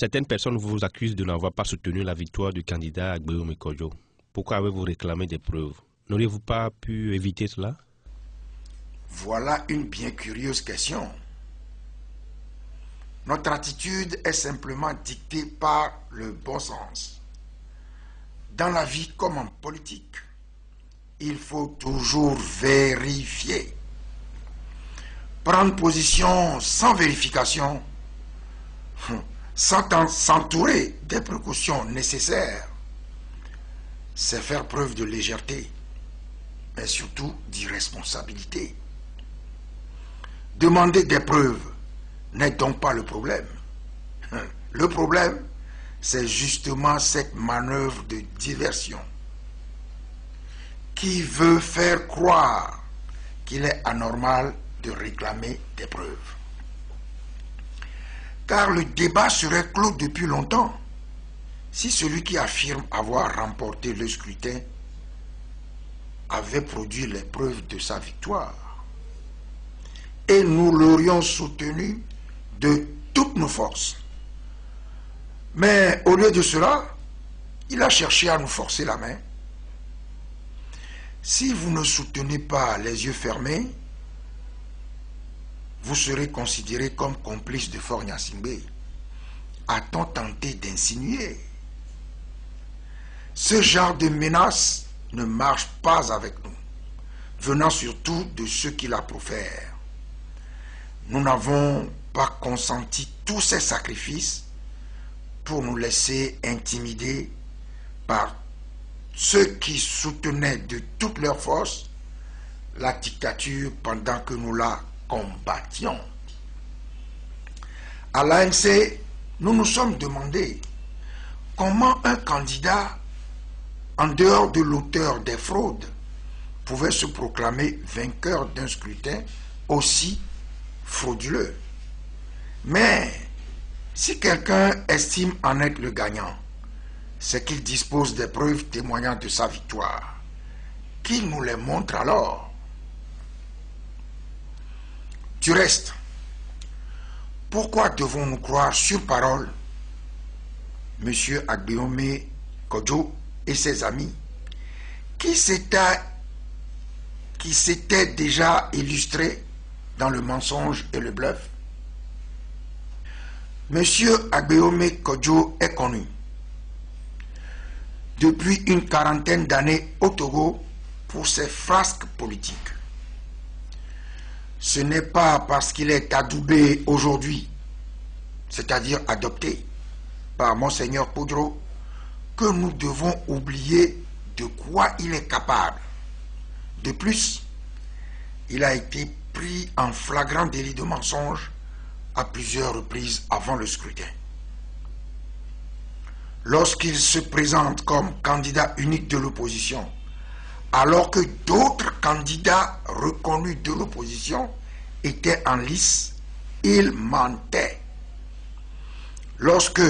Certaines personnes vous accusent de n'avoir pas soutenu la victoire du candidat Agbeomi Kodjo. Pourquoi avez-vous réclamé des preuves? N'auriez-vous pas pu éviter cela? Voilà une bien curieuse question. Notre attitude est simplement dictée par le bon sens. Dans la vie comme en politique, il faut toujours vérifier. Prendre position sans vérification, sans s'entourer des précautions nécessaires, c'est faire preuve de légèreté, mais surtout d'irresponsabilité. Demander des preuves n'est donc pas le problème. Le problème, c'est justement cette manœuvre de diversion qui veut faire croire qu'il est anormal de réclamer des preuves. Car le débat serait clos depuis longtemps si celui qui affirme avoir remporté le scrutin avait produit les preuves de sa victoire. Et nous l'aurions soutenu de toutes nos forces. Mais au lieu de cela, il a cherché à nous forcer la main. Si vous ne soutenez pas les yeux fermés, vous serez considéré comme complice de Faure Gnassingbé. A-t-on tenté d'insinuer? Ce genre de menace ne marche pas avec nous, venant surtout de ceux qui la profèrent. Nous n'avons pas consenti tous ces sacrifices pour nous laisser intimider par ceux qui soutenaient de toutes leurs forces la dictature pendant que nous la combattions. À l'ANC, nous nous sommes demandé comment un candidat, en dehors de l'auteur des fraudes, pouvait se proclamer vainqueur d'un scrutin aussi frauduleux. Mais si quelqu'un estime en être le gagnant, c'est qu'il dispose des preuves témoignant de sa victoire. Qu'il nous les montre alors. Du reste, pourquoi devons-nous croire sur parole M. Agbeomi Kodjo et ses amis qui s'étaient déjà illustrés dans le mensonge et le bluff? M. Agbeomi Kodjo est connu depuis une quarantaine d'années au Togo pour ses frasques politiques. Ce n'est pas parce qu'il est adoubé aujourd'hui, c'est-à-dire adopté par Monseigneur Poudreau, que nous devons oublier de quoi il est capable. De plus, il a été pris en flagrant délit de mensonge à plusieurs reprises avant le scrutin. Lorsqu'il se présente comme candidat unique de l'opposition, alors que d'autres candidats reconnus de l'opposition étaient en lice, il mentait. Lorsque,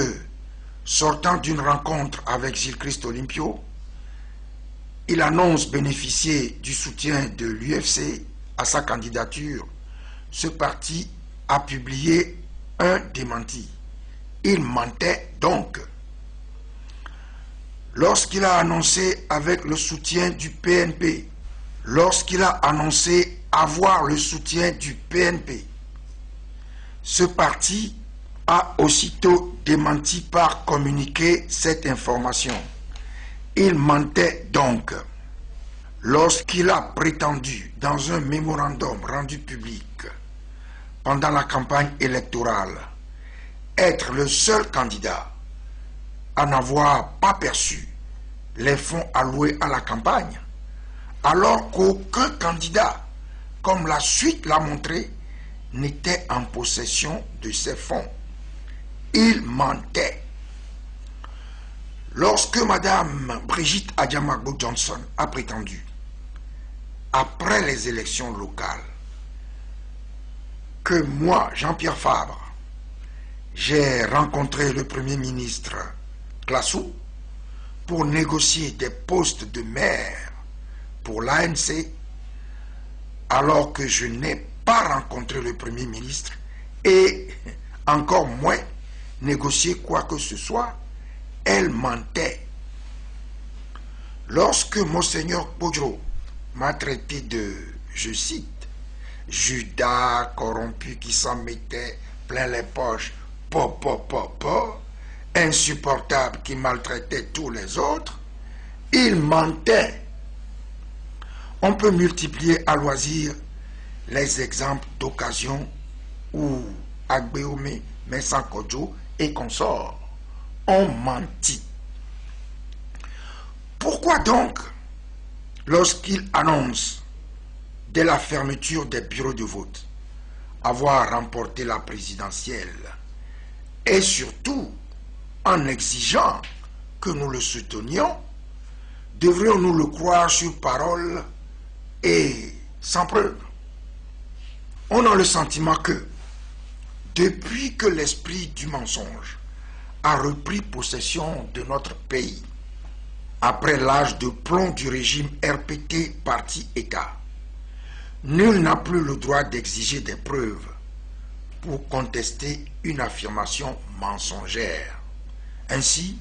sortant d'une rencontre avec Gilles-Christ Olympio, il annonce bénéficier du soutien de l'UFC à sa candidature, ce parti a publié un démenti. Il mentait donc. Lorsqu'il a annoncé avec le soutien du PNP, lorsqu'il a annoncé avoir le soutien du PNP, ce parti a aussitôt démenti par communiqué cette information. Il mentait donc. Lorsqu'il a prétendu, dans un mémorandum rendu public pendant la campagne électorale, être le seul candidat à n'avoir pas perçu les fonds alloués à la campagne, alors qu'aucun candidat, comme la suite l'a montré, n'était en possession de ces fonds. Il mentait. Lorsque Mme Brigitte Adjamagbo Johnson a prétendu, après les élections locales, que moi, Jean-Pierre Fabre, j'ai rencontré le Premier ministre Classou pour négocier des postes de maire pour l'ANC, alors que je n'ai pas rencontré le Premier ministre et encore moins négocier quoi que ce soit, elle mentait. Lorsque Monseigneur Kpodjo m'a traité de, je cite, Judas corrompu qui s'en mettait plein les poches, insupportable qui maltraitait tous les autres, il mentait. On peut multiplier à loisir les exemples d'occasion où Agbeome, Mensah-Kondjo et consorts ont menti. Pourquoi donc, lorsqu'il annonce dès la fermeture des bureaux de vote avoir remporté la présidentielle et surtout en exigeant que nous le soutenions, devrions-nous le croire sur parole et sans preuve? On a le sentiment que, depuis que l'esprit du mensonge a repris possession de notre pays, après l'âge de plomb du régime RPT parti-État, nul n'a plus le droit d'exiger des preuves pour contester une affirmation mensongère. Ainsi,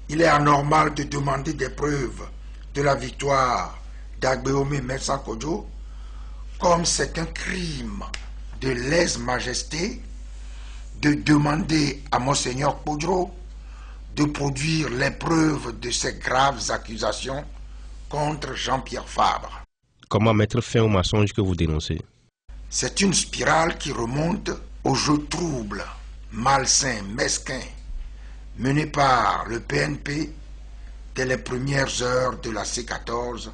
il est anormal de demander des preuves de la victoire d'Agbeome Mensah-Kondjo comme c'est un crime de lèse-majesté de demander à Monseigneur Kpodjo de produire les preuves de ces graves accusations contre Jean-Pierre Fabre. Comment mettre fin au mensonge que vous dénoncez? C'est une spirale qui remonte au jeu trouble, malsain, mesquin, mené par le PNP dès les premières heures de la C14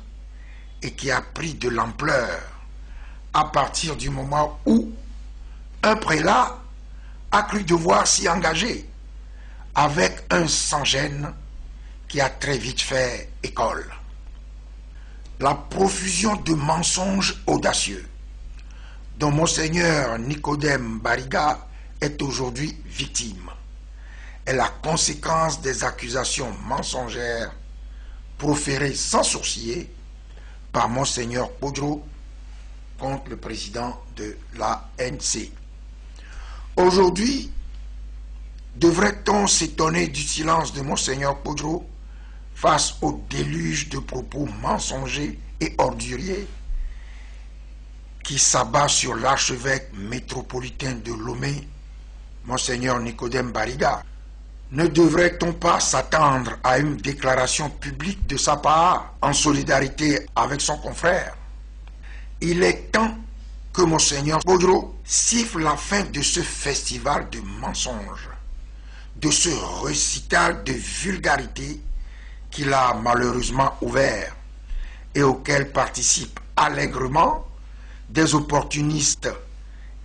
et qui a pris de l'ampleur à partir du moment où un prélat a cru devoir s'y engager avec un sans-gêne qui a très vite fait école. La profusion de mensonges audacieux dont Monseigneur Nicodème Bariga est aujourd'hui victime est la conséquence des accusations mensongères proférées sans sourciller par Monseigneur Kpodjo contre le président de l'ANC. Aujourd'hui, devrait-on s'étonner du silence de Monseigneur Kpodjo face au déluge de propos mensongers et orduriers qui s'abat sur l'archevêque métropolitain de Lomé, Monseigneur Nicodème Bariga? Ne devrait-on pas s'attendre à une déclaration publique de sa part en solidarité avec son confrère? Il est temps que Monseigneur Kpodjo siffle la fin de ce festival de mensonges, de ce récital de vulgarité qu'il a malheureusement ouvert et auquel participent allègrement des opportunistes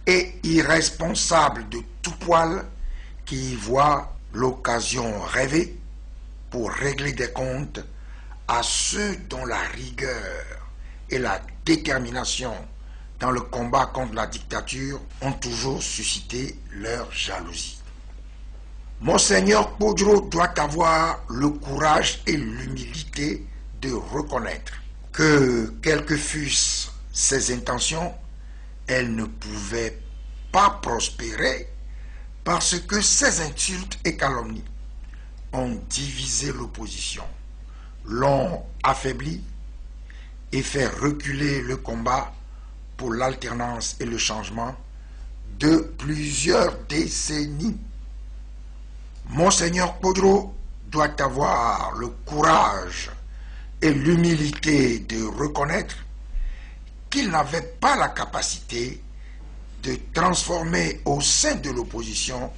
et irresponsables de tout poil qui y voient l'occasion rêvée pour régler des comptes à ceux dont la rigueur et la détermination dans le combat contre la dictature ont toujours suscité leur jalousie. Monseigneur Kpodjo doit avoir le courage et l'humilité de reconnaître que, quelles que fussent ses intentions, elles ne pouvaient pas prospérer parce que ces insultes et calomnies ont divisé l'opposition, l'ont affaibli et fait reculer le combat pour l'alternance et le changement de plusieurs décennies. Monseigneur Kpodjo doit avoir le courage et l'humilité de reconnaître qu'il n'avait pas la capacité de transformer au sein de l'opposition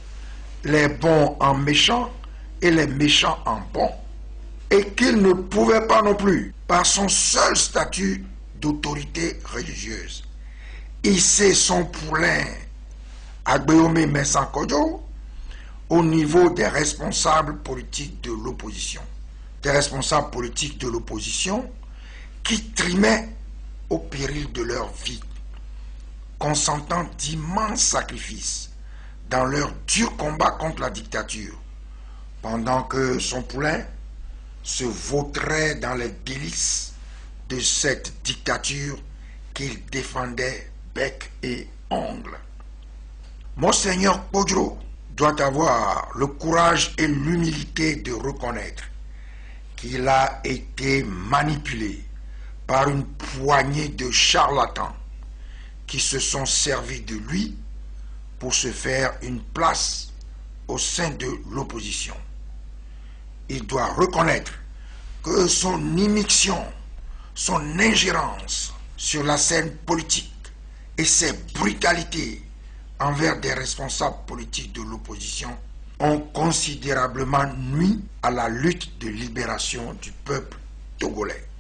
les bons en méchants et les méchants en bons, et qu'il ne pouvait pas non plus, par son seul statut d'autorité religieuse, hisser son poulain Agbeome Mensah-Kondjo au niveau des responsables politiques de l'opposition. Des responsables politiques de l'opposition qui trimaient au péril de leur vie, consentant d'immenses sacrifices dans leur dur combat contre la dictature, pendant que son poulain se vautrait dans les délices de cette dictature qu'il défendait bec et ongle. Monseigneur Kpodjo doit avoir le courage et l'humilité de reconnaître qu'il a été manipulé par une poignée de charlatans qui se sont servis de lui pour se faire une place au sein de l'opposition. Il doit reconnaître que son immixtion, son ingérence sur la scène politique et ses brutalités envers des responsables politiques de l'opposition ont considérablement nui à la lutte de libération du peuple togolais.